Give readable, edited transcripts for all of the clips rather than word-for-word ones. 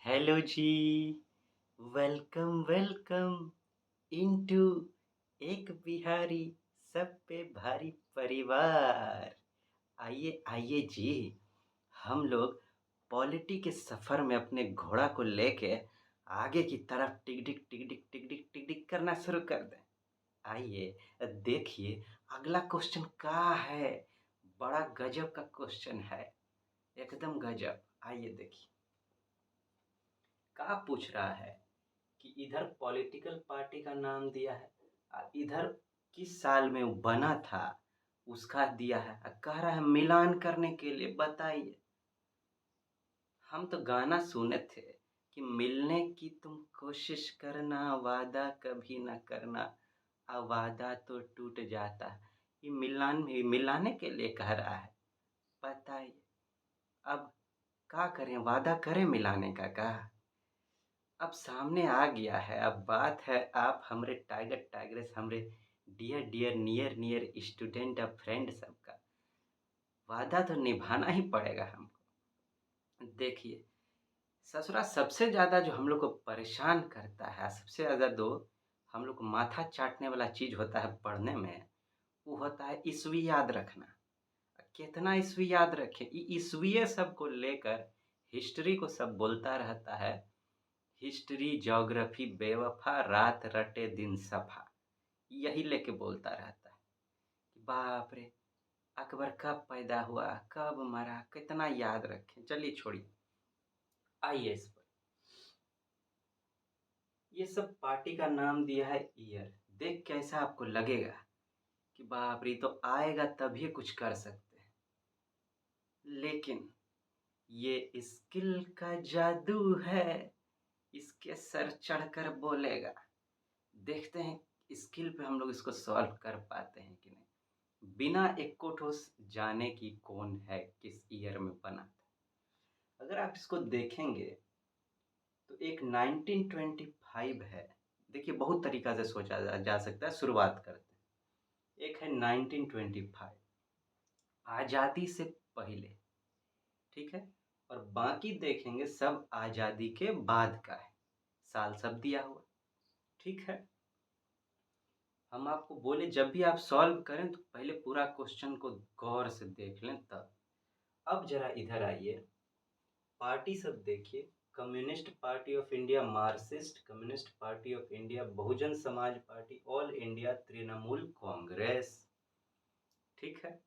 Hello जी। Welcome welcome into एक बिहारी सब पे भारी परिवार। आइए आइए जी, हम लोग पॉलिटी के सफर में अपने घोड़ा को लेके आगे की तरफ टिक टिक टिक टिक टिक टिक टिक टिक करना शुरू कर दें। आइए देखिए, अगला क्वेश्चन क्या है। बड़ा गजब का क्वेश्चन है, एकदम गजब। आइए देखिए, क्या पूछ रहा है कि इधर पॉलिटिकल पार्टी का नाम दिया है, इधर किस साल में वो बना था उसका दिया है, कह रहा है मिलान करने के लिए बताइए। हम तो गाना सुने थे कि मिलने की तुम कोशिश करना, वादा कभी न करना, वादा तो टूट जाता है। ये मिलाने के लिए कह रहा है, बताइए। अब क्या करें, वादा करें मिलाने का। अब सामने आ गया है, अब बात है आप हमरे टाइगर टाइग्रेस, हमरे dear dear near near student और फ्रेंड सबका वादा तो निभाना ही पड़ेगा हमको। देखिए, ससुरा सबसे ज़्यादा जो हम लोग को परेशान करता है, सबसे ज़्यादा दो हम लोग को माथा चाटने वाला चीज़ होता है पढ़ने में, वो होता है ईस्वी याद रखना। कितना ईस्वी याद रखें, ईस्वीए सब को लेकर हिस्ट्री को सब बोलता रहता है। हिस्ट्री ज्योग्राफी बेवफा, रात रटे दिन सफा, यही लेके बोलता रहता है कि बाप रे, अकबर कब पैदा हुआ, कब मरा, कितना याद रखें। चलिए छोड़िए, आइए इस पर। ये सब पार्टी का नाम दिया है ईयर। देख कैसा आपको लगेगा कि बाप रे, तो आएगा तभी कुछ कर सकते हैं। लेकिन ये स्किल का जादू है, इसके सर चढ़कर बोलेगा। देखते हैं स्किल पे हम लोग इसको सॉल्व कर पाते हैं कि नहीं, बिना एक्को ठोस जाने की कौन है किस ईयर में बना था। अगर आप इसको देखेंगे तो एक 1925 है। देखिए, बहुत तरीका से सोचा जा सकता है, शुरुआत करते हैं। एक है 1925, आज़ादी से पहले, ठीक है। और बाकी देखेंगे सब आज़ादी के बाद का है, साल सब दिया हुआ, ठीक है। हम आपको बोले जब भी आप सॉल्व करें तो पहले पूरा क्वेश्चन को गौर से देख लें तब। अब जरा इधर आइए, पार्टी सब देखिए। Communist party of India, marxist communist party of India, Bahujan Samaj party, all India Trinamool Congress, ठीक है।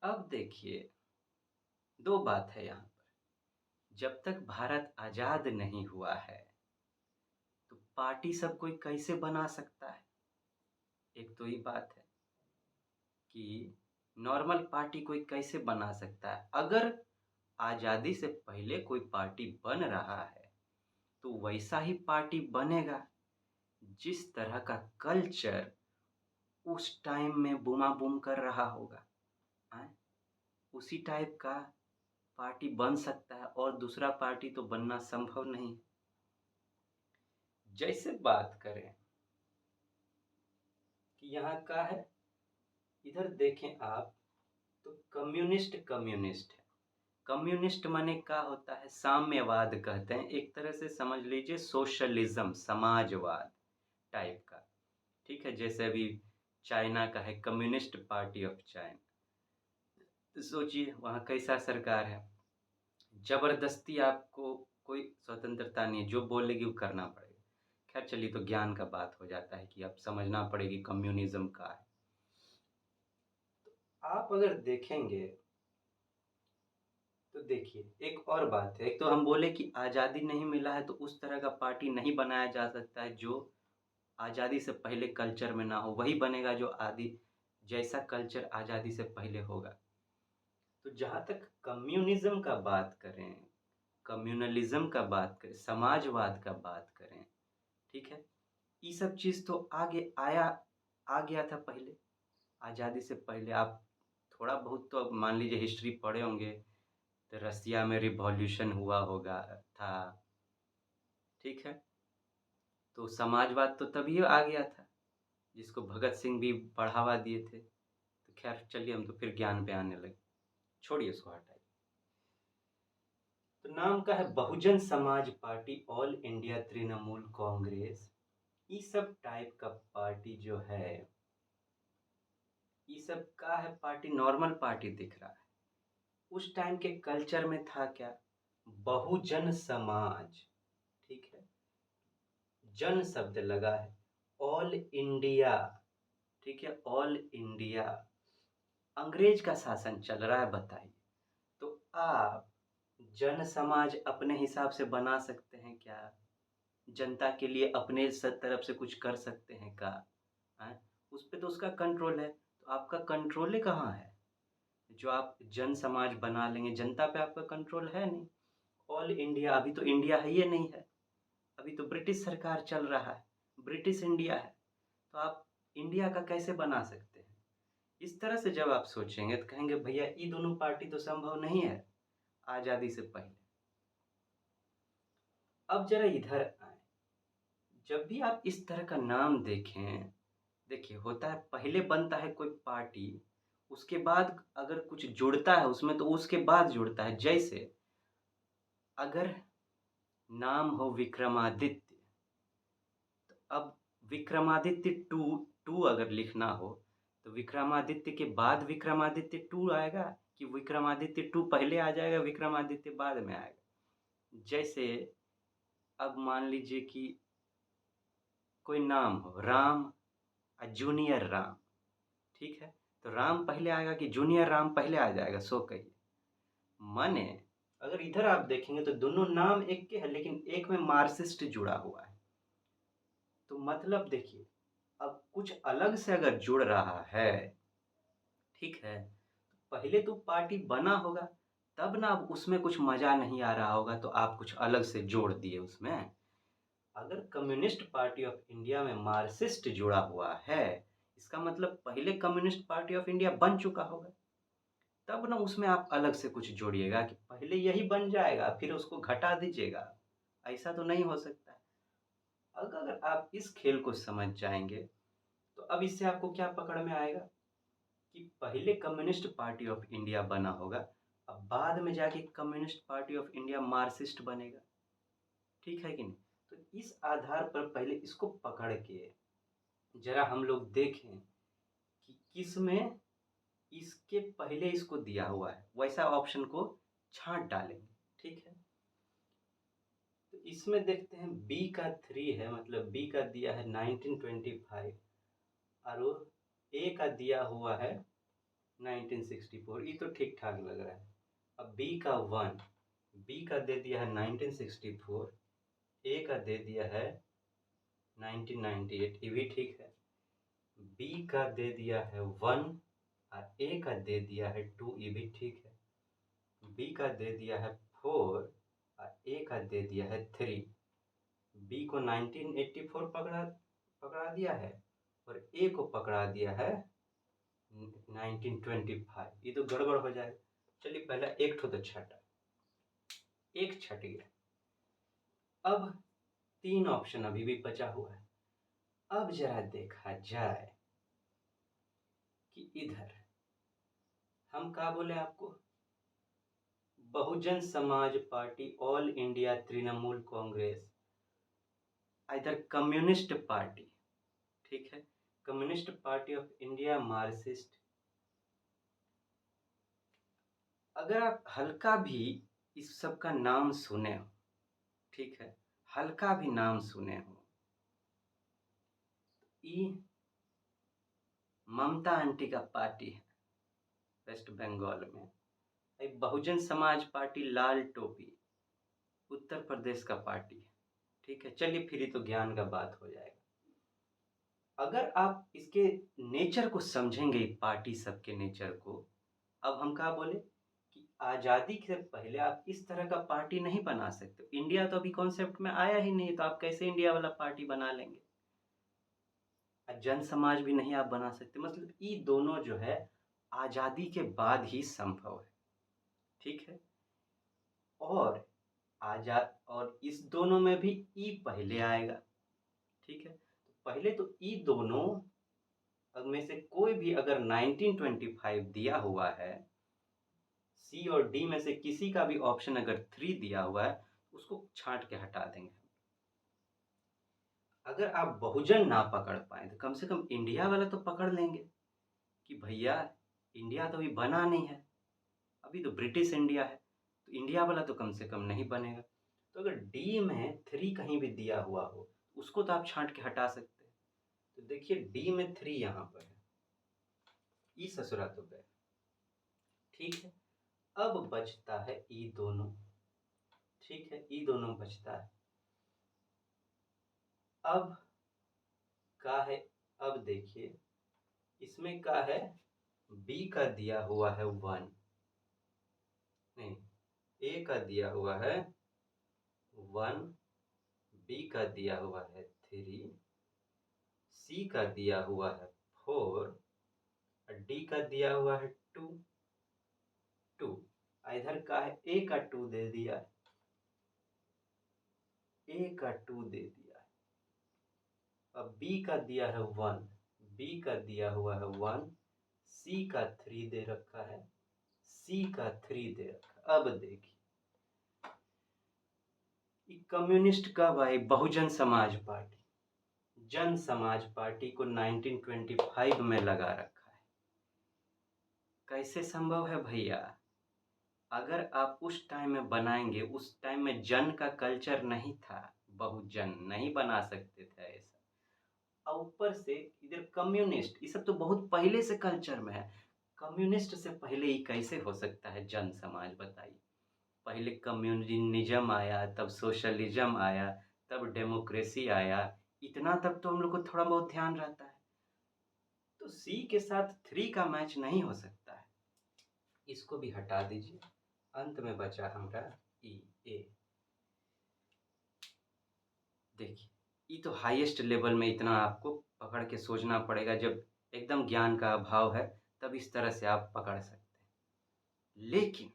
अब देखिए, दो बात है यहाँ पर। जब तक भारत आजाद नहीं हुआ है तो पार्टी सब कोई कैसे बना सकता है। एक तो ये बात है कि नॉर्मल पार्टी कोई कैसे बना सकता है। अगर आज़ादी से पहले कोई पार्टी बन रहा है तो वैसा ही पार्टी बनेगा जिस तरह का कल्चर उस टाइम में बूमा बूम कर रहा होगा। हैं? उसी टाइप का पार्टी बन सकता है, और दूसरा पार्टी तो बनना संभव नहीं। जैसे बात करें कि यहाँ का है, इधर देखें आप तो कम्युनिस्ट कम्युनिस्ट है। कम्युनिस्ट माने क्या होता है, साम्यवाद कहते हैं, एक तरह से समझ लीजिए सोशलिज्म, समाजवाद टाइप का, ठीक है। जैसे अभी चाइना का है कम्युनिस्ट पार्टी ऑफ चाइना, तो सोचिए वहाँ कैसा सरकार है, जबरदस्ती आपको कोई स्वतंत्रता नहीं है, जो बोलेगी वो करना पड़ेगा। खैर चलिए, तो ज्ञान का बात हो जाता है कि अब समझना पड़ेगी कम्युनिज्म का है। आप अगर देखेंगे तो देखिए एक और बात है। एक तो हम बोले कि आज़ादी नहीं मिला है तो उस तरह का पार्टी नहीं बनाया जा सकता है जो आज़ादी से पहले कल्चर में ना हो, वही बनेगा जो आदि जैसा कल्चर आज़ादी से पहले होगा। तो जहाँ तक कम्युनिज्म का बात करें, कम्युनलिज्म का बात करें, समाजवाद का बात करें, ठीक है, ये सब चीज़ तो आ गया था पहले, आज़ादी से पहले। आप थोड़ा बहुत तो अब मान लीजिए हिस्ट्री पढ़े होंगे, तो रसिया में रिवॉल्यूशन हुआ होगा था, ठीक है। तो समाजवाद तो तभी आ गया था, जिसको भगत सिंह भी बढ़ावा दिए थे। तो खैर चलिए, हम तो फिर ज्ञान पे आने लगे, छोड़िए उसको, हटाइए। नाम का है बहुजन Samaj party, all India Trinamool Congress. ये सब टाइप का पार्टी जो है, ये सब का है पार्टी, नॉर्मल पार्टी दिख रहा है। उस टाइम के कल्चर में था क्या, बहुजन समाज, ठीक है, जन शब्द लगा है, ऑल इंडिया, ठीक है, ऑल इंडिया। अंग्रेज का शासन चल रहा है, बताइए, तो आप जन समाज अपने हिसाब से बना सकते हैं क्या? जनता के लिए अपने तरफ से कुछ कर सकते हैं क्या? हैं? उस पे तो उसका कंट्रोल है, तो आपका कंट्रोल ही कहाँ है? जो आप जन समाज बना लेंगे, जनता पे आपका कंट्रोल है नहीं। ऑल इंडिया, अभी तो इंडिया है ये नहीं है, अभी तो ब्रिटिश सरकार चल रहा है, ब्रिटिश इंडिया है, तो आप इंडिया का कैसे बना सकते हैं? इस तरह से जब आप सोचेंगे तो कहेंगे भैया ये दोनों पार्टी तो संभव नहीं है आज़ादी से पहले। अब जरा इधर आए, जब भी आप इस तरह का नाम देखें, देखिए होता है पहले बनता है कोई पार्टी, उसके बाद अगर कुछ जुड़ता है उसमें तो उसके बाद जुड़ता है। जैसे अगर नाम हो विक्रमादित्य, तो अब विक्रमादित्य टू टू अगर लिखना हो तो विक्रमादित्य के बाद विक्रमादित्य टू आएगा कि विक्रमादित्य टू पहले आ जाएगा, विक्रमादित्य बाद में आएगा? जैसे अब मान लीजिए कि कोई नाम हो राम, जूनियर राम, ठीक है, तो राम पहले आएगा कि जूनियर राम पहले आ जाएगा? सो कहिए। माने अगर इधर आप देखेंगे तो दोनों नाम एक के हैं, लेकिन एक में मार्क्सिस्ट जुड़ा हुआ है, तो मतलब देखिए अब कुछ अलग से अगर जुड़ रहा है, ठीक है, तो पहले तो पार्टी बना होगा, तब ना अब उसमें कुछ मजा नहीं आ रहा होगा तो आप कुछ अलग से जोड़ दिए उसमें। अगर कम्युनिस्ट पार्टी ऑफ इंडिया में मार्क्सिस्ट जुड़ा हुआ है, इसका मतलब पहले कम्युनिस्ट पार्टी ऑफ इंडिया बन चुका होगा, तब ना उसमें आप अलग से कुछ जोड़िएगा कि पहले यही बन जाएगा फिर उसको घटा दीजिएगा। ऐसा तो नहीं हो सकता है। अगर आप इस खेल को समझ जाएंगे तो अब इससे आपको क्या पकड़ में आएगा कि पहले कम्युनिस्ट पार्टी ऑफ इंडिया बना होगा, अब बाद में जाके communist party of India Marxist बनेगा, ठीक है कि नहीं? तो इस आधार पर पहले इसको पकड़ के जरा हम लोग देखें कि किस में इसके पहले इसको दिया हुआ है, वैसा ऑप्शन को छांट डालेंगे, ठीक है। तो इसमें देखते हैं बी का 3 है, मतलब बी का दिया है 1925 और ए का दिया हुआ है 1964, ये तो ठीक ठाक लग रहा है। अब बी का 1, बी का दे दिया है 1964, ए का दे दिया है 1998, ये भी ठीक है। बी का दे दिया है 1 और ए का दे दिया है 2, ये भी ठीक है। बी का दे दिया है 4 और ए का दे दिया है 3। बी को 1984 पकड़ा दिया है और ए को पकड़ा दिया है 1925, ये तो गड़बड़ हो जाएगा। चलिए पहला एक ठो तो छटा, एक छट गया। अब 3 ऑप्शन अभी भी बचा हुआ है। अब जरा देखा जाए कि इधर हम क्या बोले आपको, बहुजन Samaj party, all India Trinamool Congress, इधर कम्युनिस्ट पार्टी, ठीक है, communist party of India, Marxist. अगर आप हल्का भी इस सब का नाम सुने हो, ठीक है, हल्का भी नाम सुने हो, ये ममता आंटी का पार्टी है वेस्ट बंगाल में। एक बहुजन समाज पार्टी, लाल टोपी, उत्तर प्रदेश का पार्टी है, ठीक है। चलिए फिर ही तो ज्ञान का बात हो जाएगा। अगर आप इसके नेचर को समझेंगे, पार्टी सबके नेचर को, अब हम क्या बोले कि आज़ादी से पहले आप इस तरह का पार्टी नहीं बना सकते। इंडिया तो अभी कॉन्सेप्ट में आया ही नहीं, तो आप कैसे इंडिया वाला पार्टी बना लेंगे? जन समाज भी नहीं आप बना सकते। मतलब ये दोनों जो है आज़ादी के बाद ही संभव है, ठीक है। और आजाद, और इस दोनों में भी ई पहले आएगा, ठीक है। तो पहले तो ई दोनों में से कोई भी अगर 1925 दिया हुआ है, सी और डी में से किसी का भी ऑप्शन अगर 3 दिया हुआ है उसको छांट के हटा देंगे। अगर आप बहुजन ना पकड़ पाए तो कम से कम इंडिया वाला तो पकड़ लेंगे कि भैया इंडिया तो अभी बना नहीं है, अभी तो ब्रिटिश इंडिया है, तो इंडिया वाला तो कम से कम नहीं बनेगा। तो अगर डी में 3 कहीं भी दिया हुआ हो उसको तो आप छांट के हटा सकते हैं। तो देखिए डी में 3 यहाँ पर है, ई ससुरा तो गए, ठीक है। अब बचता है ई दोनों, ठीक है, ई दोनों बचता है। अब का है, अब देखिए इसमें का है, बी का दिया हुआ है 1, नहीं, ए का दिया हुआ है 1, बी का दिया हुआ है 3, सी का दिया हुआ है 4 और डी का दिया हुआ है 2। इधर का है ए का 2 दे दिया है, ए का 2 दे दिया है। अब बी का दिया है 1, बी का दिया हुआ है 1, सी का 3 दे रखा है, सी का 3 दे रखा है। अब देखिए कम्युनिस्ट कब आई? बहुजन समाज पार्टी, जन समाज पार्टी को 1925 में लगा रखा है। कैसे संभव है भैया? अगर आप उस टाइम में बनाएंगे, उस टाइम में जन का कल्चर नहीं था, बहुजन नहीं बना सकते थे ऐसा। और ऊपर से इधर कम्युनिस्ट, ये सब तो बहुत पहले से कल्चर में है। कम्युनिस्ट से पहले ही कैसे हो सकता है जन समाज, बताइए। पहले कम्युनिज्म आया, तब सोशलिज्म आया, तब डेमोक्रेसी आया, इतना तब तो हम लोग को थोड़ा बहुत ध्यान रहता है। तो सी के साथ 3 का मैच नहीं हो सकता है, इसको भी हटा दीजिए। अंत में बचा हमारा ई, ए। देखिए ये तो हाईएस्ट लेवल में इतना आपको पकड़ के सोचना पड़ेगा, जब एकदम ज्ञान का अभाव है तब इस तरह से आप पकड़ सकते हैं। लेकिन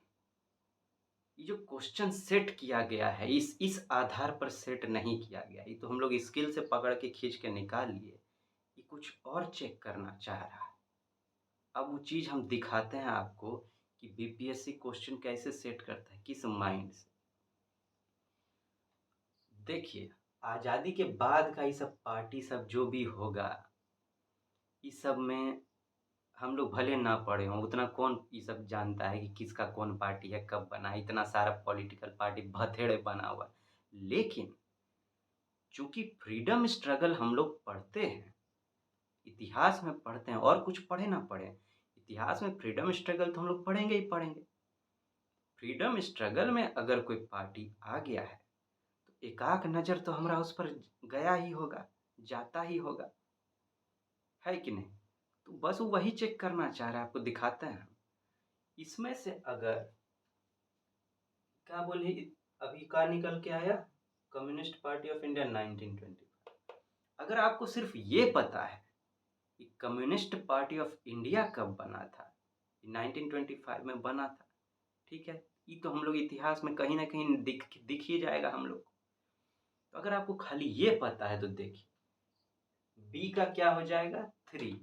ये जो क्वेश्चन सेट किया गया है, इस आधार पर सेट नहीं किया गया। ये तो हम लोग स्किल से पकड़ के खींच के निकाल लिए, ये कुछ और चेक करना चाह रहा है। अब वो चीज़ हम दिखाते हैं आपको कि बीपीएससी क्वेश्चन कैसे सेट करता है, किस माइंड से। देखिए आज़ादी के बाद का ये सब पार्टी सब जो भी होगा, इस सब में हम लोग भले ना पढ़े हों, उतना कौन ये सब जानता है कि किसका कौन पार्टी है, कब बना है, इतना सारा पॉलिटिकल पार्टी भथेड़े बना हुआ। लेकिन चूंकि फ्रीडम स्ट्रगल हम लोग पढ़ते हैं, इतिहास में पढ़ते हैं, और कुछ पढ़े ना पढ़े, इतिहास में फ्रीडम स्ट्रगल तो हम लोग पढ़ेंगे ही पढ़ेंगे। फ्रीडम स्ट्रगल में अगर कोई पार्टी आ गया है तो एकाक नज़र तो हमारा उस पर गया ही होगा, जाता ही होगा, है कि नहीं? तो बस वो वही चेक करना चाह रहा है, आपको दिखाते हैं। इसमें से अगर क्या बोले, अभी का निकल के आया, कम्युनिस्ट पार्टी ऑफ इंडिया 1925। अगर आपको सिर्फ ये पता है कि कम्युनिस्ट पार्टी ऑफ इंडिया कब बना था, 1925 में बना था, ठीक है, ये तो हम लोग इतिहास में कहीं ना कहीं दिख ही जाएगा हम लोग। तो अगर आपको खाली ये पता है तो देखिए बी का क्या हो जाएगा 3।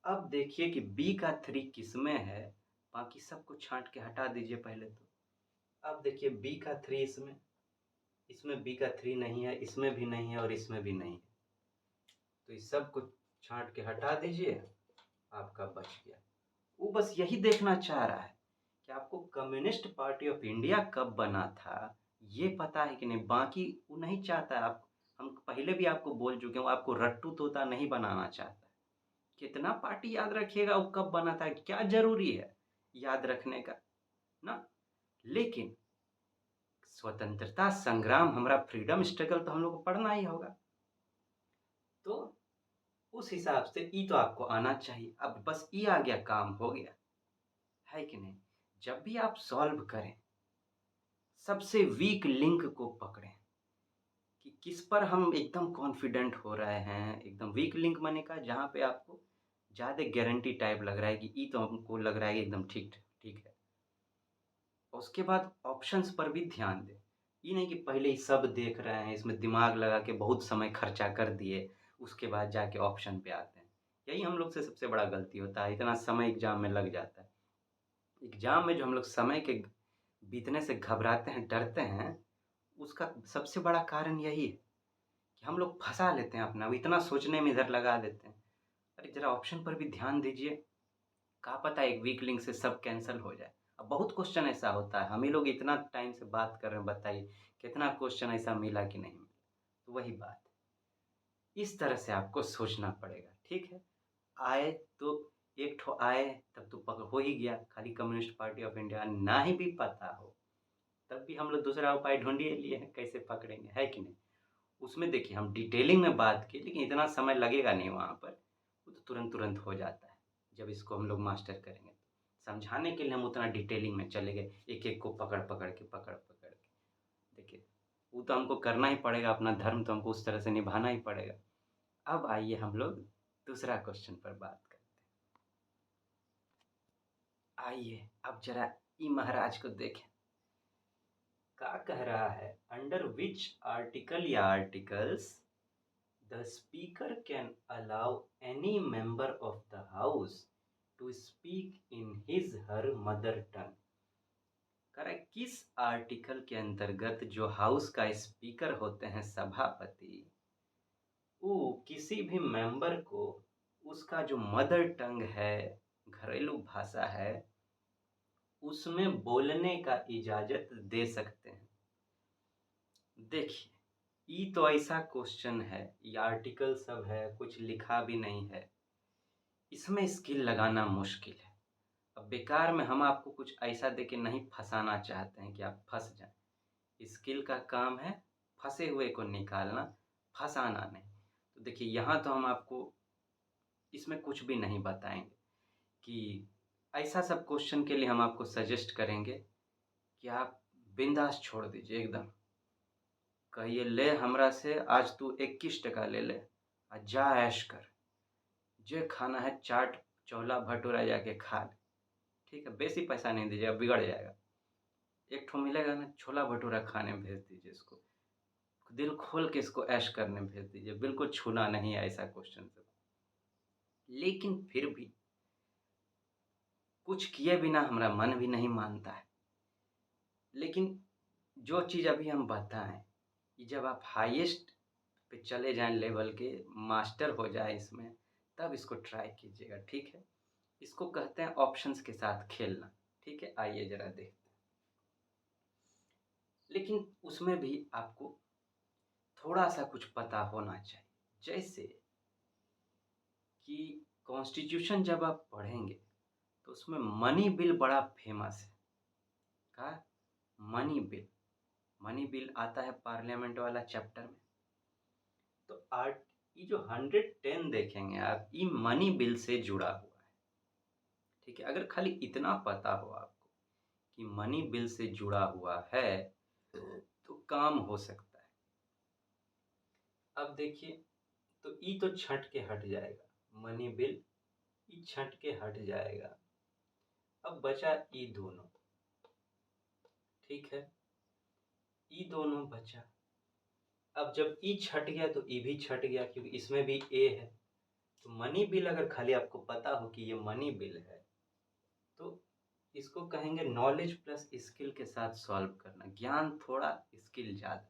अब देखिए कि बी का 3 किस में है, बाकी सबको छांट के हटा दीजिए पहले तो। अब देखिए बी का 3 इसमें, इसमें बी का 3 नहीं है, इसमें भी नहीं है और इसमें भी नहीं है, तो इस सब को छांट के हटा दीजिए, आपका बच गया। वो बस यही देखना चाह रहा है कि आपको कम्युनिस्ट पार्टी ऑफ इंडिया कब बना था ये पता है कि नहीं, बाकी वो नहीं चाहता है। आप, हम पहले भी आपको बोल चुके हैं, वो आपको रट्टू तोता नहीं बनाना चाहता है। कितना पार्टी याद रखिएगा वो कब बना था, क्या जरूरी है याद रखने का ना। लेकिन स्वतंत्रता संग्राम, हमारा फ्रीडम स्ट्रगल तो हम लोग को पढ़ना ही होगा, तो उस हिसाब से ई तो आपको आना चाहिए। अब बस ई आ गया, काम हो गया, है कि नहीं? जब भी आप सॉल्व करें, सबसे वीक लिंक को पकड़ें कि किस पर हम एकदम कॉन्फिडेंट हो रहे हैं। एकदम वीक लिंक माने का, जहाँ पे आपको ज़्यादा गारंटी टाइप लग रहा है कि ई तो हमको लग रहा है कि एकदम ठीक ठीक है। उसके बाद ऑप्शंस पर भी ध्यान दें। ये नहीं कि पहले ही सब देख रहे हैं, इसमें दिमाग लगा के बहुत समय खर्चा कर दिए, उसके बाद जाके ऑप्शन पे आते हैं। यही हम लोग से सबसे बड़ा गलती होता है, इतना समय एग्जाम में लग जाता है। एग्ज़ाम में जो हम लोग समय के बीतने से घबराते हैं, डरते हैं, उसका सबसे बड़ा कारण यही है कि हम लोग फँसा लेते हैं अपना, इतना सोचने में इधर लगा देते हैं। अरे ज़रा ऑप्शन पर भी ध्यान दीजिए, क्या पता एक वीक लिंक से सब कैंसल हो जाए। अब बहुत क्वेश्चन ऐसा होता है, हम ही लोग इतना टाइम से बात कर रहे हैं, बताइए कितना क्वेश्चन ऐसा मिला कि नहीं मिला? तो वही बात है, इस तरह से आपको सोचना पड़ेगा, ठीक है? आए तो एक ठो आए तब तो पक हो ही गया, खाली कम्युनिस्ट पार्टी ऑफ इंडिया ना ही भी पता हो, तब भी हम लोग दूसरा उपाय ढूँढ ही लिए हैं, कैसे पकड़ेंगे, है कि नहीं? उसमें देखिए हम डिटेलिंग में बात की, लेकिन इतना समय लगेगा नहीं वहाँ पर, वो तो तुरंत-तुरंत हो जाता है, जब इसको हम लोग मास्टर करेंगे। समझाने के लिए हम उतना डिटेलिंग में चले गए, एक-एक को पकड़-पकड़ के। देखिए, वो तो हमको करना ही पड़ेगा, अपना धर्म तो हमको उस तरह से निभाना ही पड़ेगा। अब आइए हम लोग दूसरा क्वेश्चन पर बात करते हैं। आइए, अब ज़रा ई महाराज को देखें, क्या कह रहा है? अंडर व्हिच आर्टिकल या articles the speaker can allow any member of the house to speak in his her mother tongue। Correct, किस आर्टिकल के अंतर्गत जो हाउस का स्पीकर होते हैं सभापति, वो किसी भी मेंबर को उसका जो मदर टंग है, घरेलू भाषा है, उसमें बोलने का इजाज़त दे सकते हैं। देखिए, ये तो ऐसा क्वेश्चन है, ये आर्टिकल सब है, कुछ लिखा भी नहीं है, इसमें स्किल लगाना मुश्किल है। अब बेकार में हम आपको कुछ ऐसा देके नहीं फँसाना चाहते हैं कि आप फँस जाएँ। स्किल का काम है फँसे हुए को निकालना, फँसाना नहीं। तो देखिए यहाँ तो हम आपको इसमें कुछ भी नहीं बताएँगे कि ऐसा सब क्वेश्चन के लिए हम आपको सजेस्ट करेंगे कि आप बिंदास छोड़ दीजिए एकदम। कहिए ले हमरा से आज तू 21 टका ले ले जा ऐश कर। जे खाना है चाट, छोला भटूरा जाके खा ले। ठीक है? बेसी पैसा नहीं दीजिएगा, बिगड़ जाएगा। एक ठो मिलेगा ना, छोला भटूरा खाने भेज दीजिए इसको। दिल खोल के इसको ऐश करने भेज दीजिए, बिल्कुल छूना नहीं है ऐसा क्वेश्चन सब। लेकिन फिर भी कुछ किए बिना हमारा मन भी नहीं मानता है। लेकिन जो चीज़ अभी हम बताएँ, कि जब आप हाईएस्ट पे चले जाएँ लेवल के, मास्टर हो जाएँ इसमें, तब इसको ट्राई कीजिएगा, ठीक है? इसको कहते हैं ऑप्शंस के साथ खेलना, ठीक है? आइए ज़रा देखते हैं। लेकिन उसमें भी आपको थोड़ा-सा कुछ पता होना चाहिए। जैसे कि कॉन्स्टिट्यूशन जब आप पढ़ेंगे, तो उसमें मनी बिल बड़ा फ़ेमस है। क्या? Money bill. मनी बिल आता है पार्लियामेंट वाला चैप्टर में। तो आर्ट ये जो 110 देखेंगे आप, ये मनी बिल से जुड़ा हुआ है। ठीक है? अगर खाली इतना पता हो आपको कि मनी बिल से जुड़ा हुआ है, तो काम हो सकता है। अब देखिए, तो ई तो छँट के हट जाएगा, मनी बिल ई छँट के हट जाएगा। अब बचा ई दोनों, ठीक है? ई दोनों बचा। अब जब ई छँट गया तो ई भी छँट गया, क्योंकि इसमें भी ए है। तो मनी बिल अगर खाली आपको पता हो कि ये मनी बिल है, तो इसको कहेंगे नॉलेज प्लस स्किल के साथ सॉल्व करना, ज्ञान थोड़ा स्किल ज़्यादा।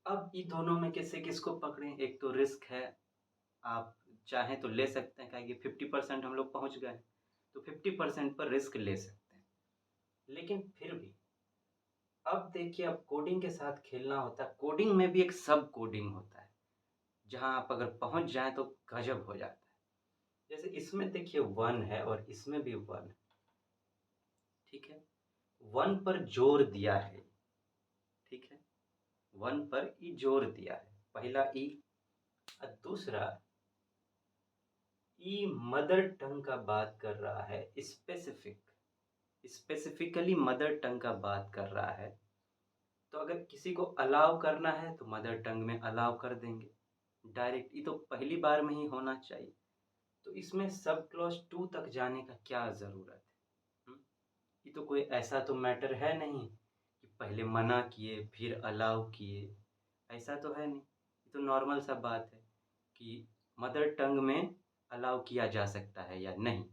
अब ये दोनों में किससे किसको पकड़ें? एक तो रिस्क है, आप चाहें तो ले सकते हैं, काहे कि 50% हम लोग पहुँच गए, तो 50% पर रिस्क ले सकते हैं। लेकिन फिर भी अब देखिए, अब कोडिंग के साथ खेलना होता है, कोडिंग में भी एक सब कोडिंग होता है, जहाँ आप अगर पहुँच जाएँ तो गज़ब हो जाता है। जैसे इसमें देखिए 1 है और इसमें भी 1 है, ठीक है? 1 पर जोर दिया है, ठीक है? 1 पर ई जोर दिया है, पहला ई। और दूसरा ई मदर टंग का बात कर रहा है, स्पेसिफिकली मदर टंग का बात कर रहा है। तो अगर किसी को अलाउ करना है तो मदर टंग में अलाउ कर देंगे डायरेक्ट, ये तो पहली बार में ही होना चाहिए। तो इसमें सब क्लॉज 2 तक जाने का क्या ज़रूरत है? ये तो कोई ऐसा तो मैटर है नहीं कि पहले मना किए फिर अलाउ किए, ऐसा तो है नहीं। ये तो नॉर्मल सा बात है कि मदर टंग में अलाउ किया जा सकता है या नहीं।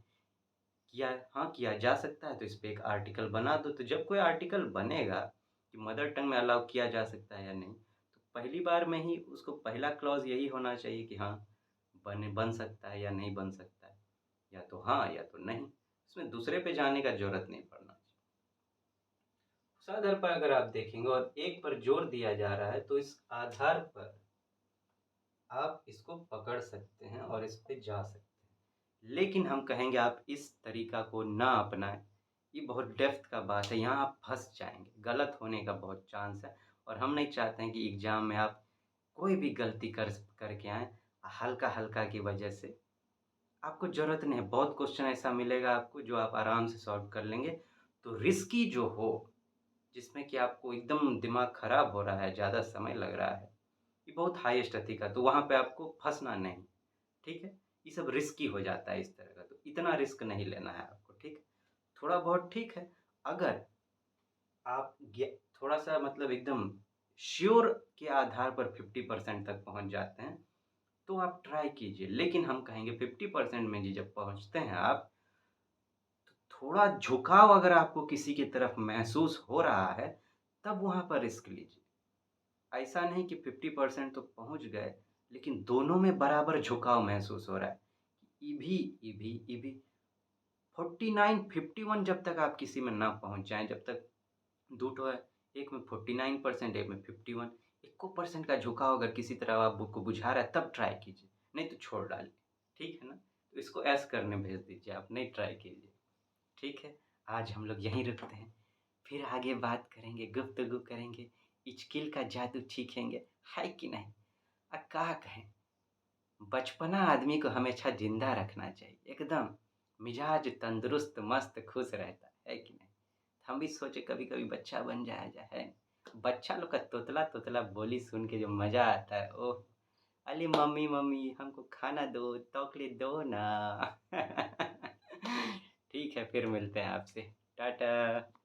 किया हाँ, किया जा सकता है तो इस पे एक आर्टिकल बना दो। तो जब कोई आर्टिकल बनेगा कि मदर टंग में अलाउ किया जा सकता है या नहीं, तो पहली बार में ही उसको पहला क्लॉज़ यही होना चाहिए कि हाँ, बन सकता है या नहीं बन सकता है। या तो हाँ, या तो नहीं। इसमें दूसरे पे जाने का ज़रूरत नहीं पड़ना चाहिए। उस आधार पर अगर आप देखेंगे और एक पर जोर दिया जा रहा है, तो इस आधार पर आप इसको पकड़ सकते हैं और इस पे जा सकते हैं। लेकिन हम कहेंगे आप इस तरीका को ना अपनाएँ। ये बहुत डेप्थ का बात है, यहाँ आप फँस जाएँगे, गलत होने का बहुत चांस है और हम नहीं चाहते हैं कि एग्ज़ाम में आप कोई भी गलती करके आएँ, हल्का-हल्का की वजह से। आपको ज़रूरत नहीं है, बहुत क्वेश्चन ऐसा मिलेगा आपको जो आप आराम से सॉल्व कर लेंगे। तो रिस्की जो हो, जिसमें कि आपको एकदम दिमाग खराब हो रहा है, ज़्यादा समय लग रहा है, ये बहुत हाईएस्ट एथिक है, तो वहाँ पे आपको फँसना नहीं, ठीक है? ये सब रिस्की हो जाता है इस तरह का, तो इतना रिस्क नहीं लेना है आपको, ठीक है? थोड़ा बहुत ठीक है, अगर आप गे थोड़ा-सा मतलब एकदम श्योर के आधार पर 50% तक पहुँच जाते हैं, तो आप ट्राई कीजिए। लेकिन हम कहेंगे 50% में जी जब पहुँचते हैं आप, तो थोड़ा झुकाव अगर आपको किसी की तरफ महसूस हो रहा है, तब वहाँ पर रिस्क लीजिए। ऐसा नहीं कि 50% तो पहुँच गए, लेकिन दोनों में बराबर झुकाव महसूस हो रहा है। ईभी, ईभी, ईभी 49, 51 जब तक आप किसी में ना पहुँच जाएँ, जब तक 2 ठो है, एक में 49% एक में 51, इक्को परसेंट का झुकाव अगर किसी तरह आपको बुझा रहा है तब ट्राई कीजिए, नहीं तो छोड़ डालिए, ठीक है ना? तो इसको ऐसे करने भेज दीजिए आप, नहीं ट्राई कीजिए, ठीक है? आज हम लोग यहीं रुकते हैं, फिर आगे बात करेंगे, गुफ्तगू करेंगे, इचकिल का जादू सीखेंगे, है कि नहीं? क्या कहें? बचपना आदमी को हमेशा ज़िंदा रखना चाहिए, एकदम मिजाज तंदुरुस्त, मस्त, खुश रहता है कि नहीं? हम भी सोचे कभी-कभी बच्चा बन जाया जाए, है? बच्चा लोग का तोतला-तोतला बोली सुन के जो मज़ा आता है, ओह! अली मम्मी, मम्मी हमको खाना दो, चॉकलेट दो ना। ठीक है, फिर मिलते हैं आपसे। टाटा।